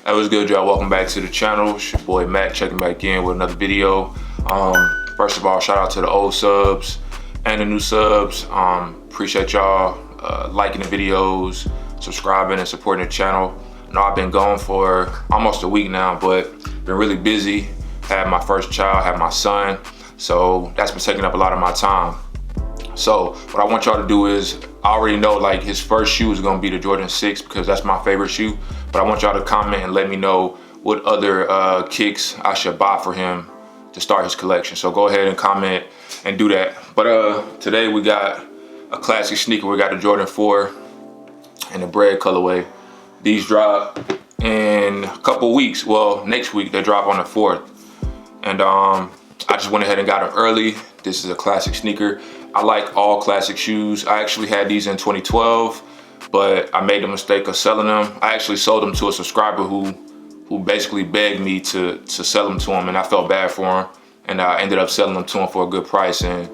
That was good, y'all. Welcome back to the channel. It's your boy Matt checking back in with another video. First of all, shout out to the old subs and the new subs. Appreciate y'all liking the videos, subscribing, and supporting the channel. I know I've been gone for almost a week now, but been really busy. Had my first child, had my son, so that's been taking up a lot of my time. So what I want y'all to do is, I already know like his first shoe is gonna be the Jordan 6 because that's my favorite shoe, but I want y'all to comment and let me know what other kicks I should buy for him to start his collection. So go ahead and comment and do that. But today we got a classic sneaker. We got the Jordan 4 in the Bred colorway. These drop in a couple weeks. Well, next week they drop on the 4th. And I just went ahead and got them early. This is a classic sneaker. I like all classic shoes. I actually had these in 2012, but I made the mistake of selling them. I actually sold them to a subscriber who basically begged me to sell them to him, and I felt bad for him. And I ended up selling them to him for a good price, and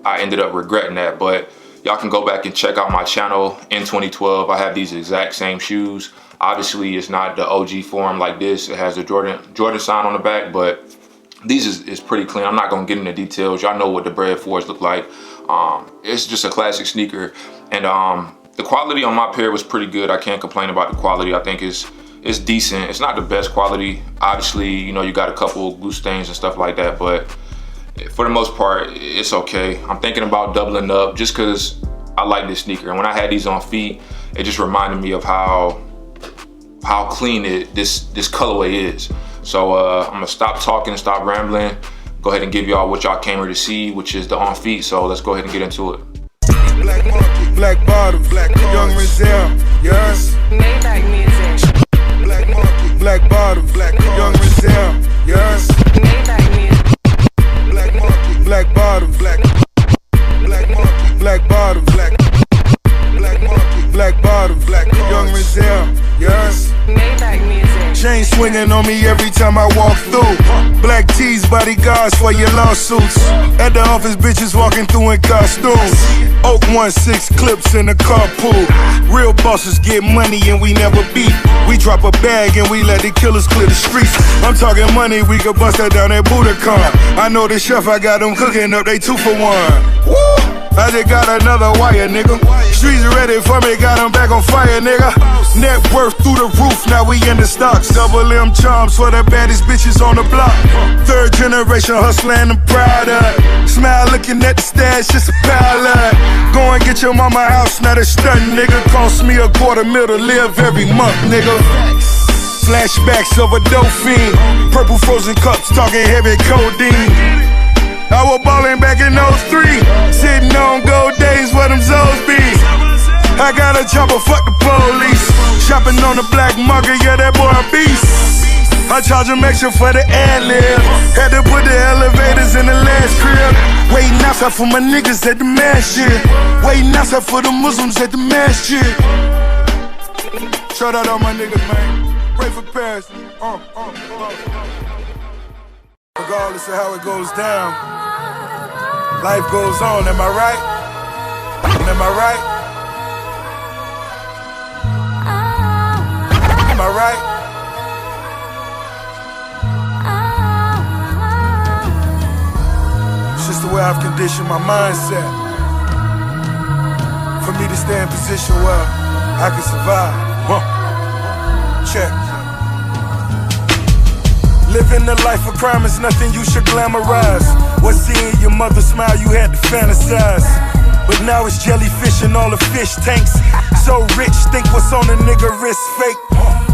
I ended up regretting that. But y'all can go back and check out my channel in 2012. I have these exact same shoes. Obviously, it's not the OG form like this. It has the Jordan sign on the back, but these is pretty clean. I'm not gonna get into details. Y'all know what the Bred 4s look like. It's just a classic sneaker, and the quality on my pair was pretty good. I can't complain about the quality. I think it's decent. It's not the best quality. Obviously, you know, you got a couple glue stains and stuff like that, but for the most part, it's okay. I'm thinking about doubling up just because I like this sneaker, and when I had these on feet, it just reminded me of how clean this colorway is. So I'm gonna stop talking and stop rambling. Go ahead and give y'all what y'all came here to see, which is the on feet. So let's go ahead and get into it. Black market, black bottom, black young Rizal, yes. Maybach music. Black market, black bottom, black young Rizal, yes. Maybach music. Black market, black bottom, black market, black bottom, black market, black bottom, black young Rizal, yes. Maybach music. Chain swinging on me every time I walk through. Black tees, bodyguards for your lawsuits. At the office, bitches walking through in costumes. Oak 1-6 clips in the carpool. Real bosses get money and we never beat. We drop a bag and we let the killers clear the streets. I'm talking money, we could bust that down at Budokan. I know the chef, I got them cooking up, they 2 for 1. Woo! I just got another wire, nigga. Streets ready for me, got them back on fire, nigga. Net worth through the roof, now we in the stocks. Double M charms for the baddest bitches on the block. 3rd generation hustling, I'm proud of. Smile looking at the stash, just a pile of. Go and get your mama house, not a stunt, nigga. Cost me $250,000 to live every month, nigga. Flashbacks of a dope fiend. Purple frozen cups, talking heavy codeine. I was ballin' back in 03, sitting on gold days where them Zoes be. I got a chopper, fuck the police. Shopping on the black market, yeah, that boy a beast. I charge him extra for the ad-lib. Had to put the elevators in the last crib. Waiting outside for my niggas at the masjid. Waiting outside for the Muslims at the masjid. Shout out all my niggas, man. Pray for Paris. Regardless of how it goes down, life goes on, am I right? Am I right? Am I right? It's just the way I've conditioned my mindset for me to stay in position where I can survive. Check. Living the life of crime is nothing you should glamorize. Was seeing your mother smile, you had to fantasize. But now it's jellyfish in all the fish tanks. So rich, think what's on a nigga wrist fake.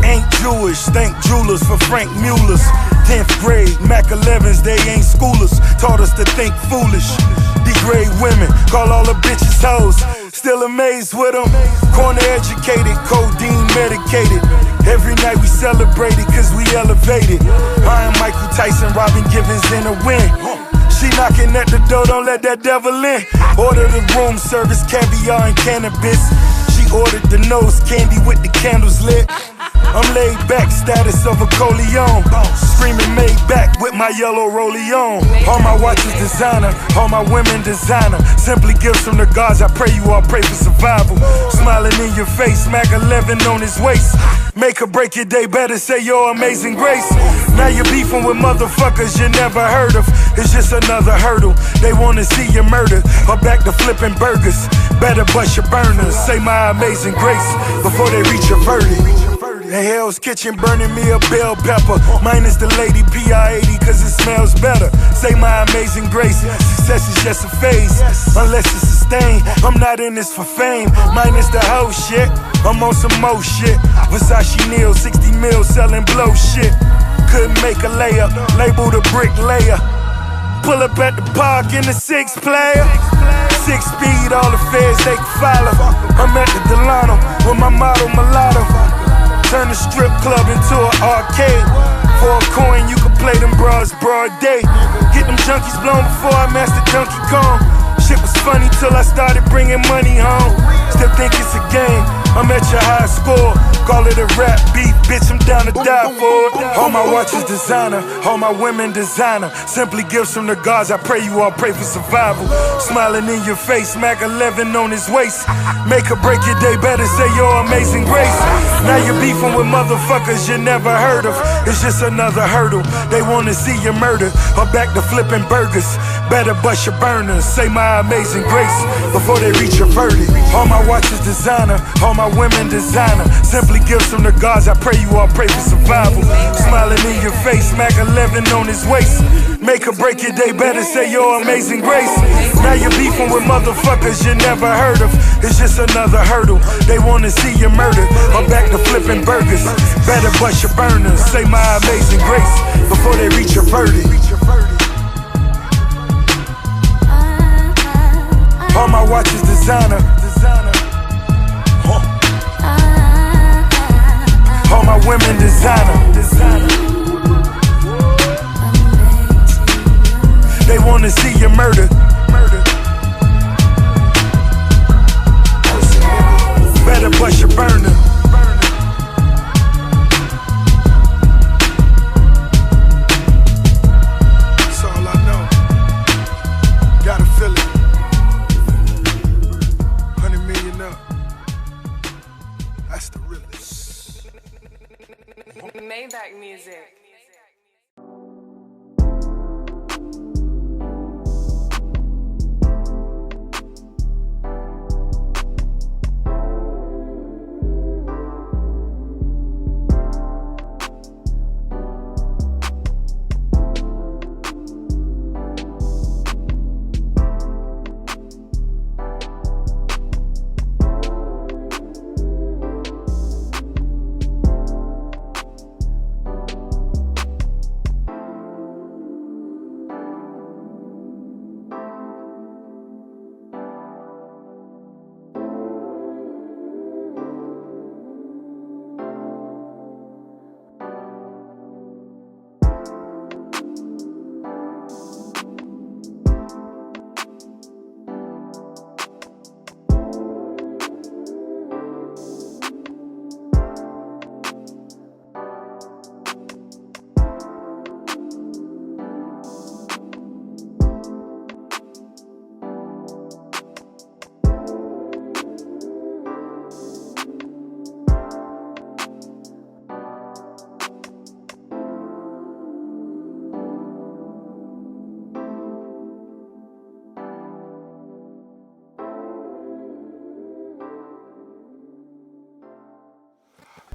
Ain't Jewish, thank jewelers for Frank Mueller's. 10th grade, Mac 11s, they ain't schoolers. Taught us to think foolish. Degrade women, call all the bitches hoes. Still amazed with them. Corner educated, codeine medicated. Every night we celebrate it cause we elevated. I am Michael Tyson, Robin Givens in a win. She knocking at the door, don't let that devil in. Order the room service, caviar and cannabis. She ordered the nose candy with the candles lit. I'm laid back, status of a Coleon. Screaming made back with my yellow rollie on. All my watches designer, all my women designer. Simply gifts from the gods, I pray you all pray for survival. Smiling in your face, Mac 11 on his waist. Make or break your day, better say your amazing grace. Now you're beefing with motherfuckers you never heard of. It's just another hurdle, they wanna see you murdered. Or back to flipping burgers, better bust your burners. Say my amazing grace before they reach your verdict. In Hell's Kitchen burning me a bell pepper. Minus the lady PI-80 cause it smells better. Say my amazing grace, success is just a phase. Unless it's sustained, I'm not in this for fame. Minus the whole shit, I'm on some more shit. Versace Neil, 60 mil selling blow shit. Couldn't make a layup, labeled a bricklayer. Pull up at the park in the 6-player. 6-speed, all the feds they can follow. I'm at the Delano with my model mulatto. Turn the strip club into an arcade. For a coin, you can play them bras broad day. Get them junkies blown before I master Donkey Kong. Shit was funny till I started bringing money home. Still think it's a game, I'm at your high score. Call it a rap beat, bitch, I'm down to die for it. All my watches designer, all my women designer. Simply gifts from the gods, I pray you all pray for survival. Smiling in your face, Mac 11 on his waist. Make or break your day, better say your amazing grace. Now you're beefing with motherfuckers you never heard of. It's just another hurdle, they wanna see you murdered. Or back to flipping burgers, better bust your burners. Say my amazing grace before they reach your verdict. All my watches designer, all my women designer. Simply gifts from the gods, I pray you all pray for survival. Smiling in your face, Mac 11 on his waist. Make or break your day, better say your amazing grace. Now you're beefing with motherfuckers you never heard of. It's just another hurdle, they wanna see you murdered. Or back to flipping burgers, better bust your burners. Say my amazing grace before they reach your verdict. All my watches designer. All my women designer. They wanna see you murdered. Better bust your burner. That's all I know. Gotta feel it. 100 million up. That's the realest. Maybach music.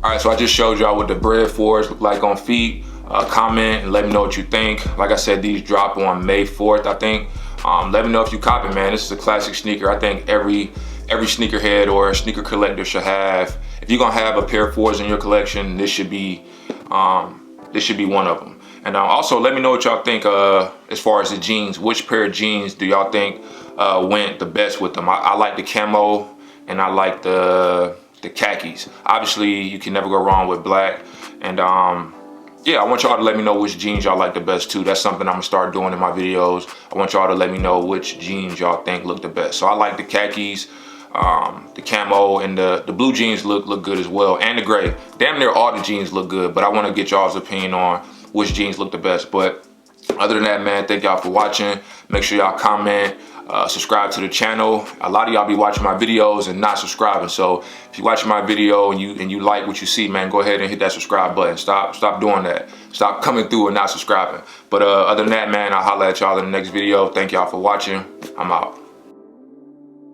All right, so I just showed y'all what the Bred 4s look like on feet. Comment and let me know what you think. Like I said, these drop on May 4th, I think. Let me know if you cop it, man. This is a classic sneaker. I think every sneakerhead or sneaker collector should have. If you're gonna have a pair of 4s in your collection, this should be one of them. And also, let me know what y'all think as far as the jeans. Which pair of jeans do y'all think went the best with them? I like the camo and I like the khakis. Obviously, you can never go wrong with black. And yeah, I want y'all to let me know which jeans y'all like the best too. That's something I'm gonna start doing in my videos. I want y'all to let me know which jeans y'all think look the best. So I like the khakis. The camo and the blue jeans look good as well, and the gray. Damn near all the jeans look good, but I want to get y'all's opinion on which jeans look the best. But other than that, man, thank y'all for watching. Make sure y'all comment, subscribe to the channel. A lot of y'all be watching my videos and not subscribing. So if you watching my video and you like what you see, man, go ahead and hit that subscribe button. Stop doing that. Stop coming through and not subscribing. But other than that, man, I'll holler at y'all in the next video. Thank y'all for watching. I'm out.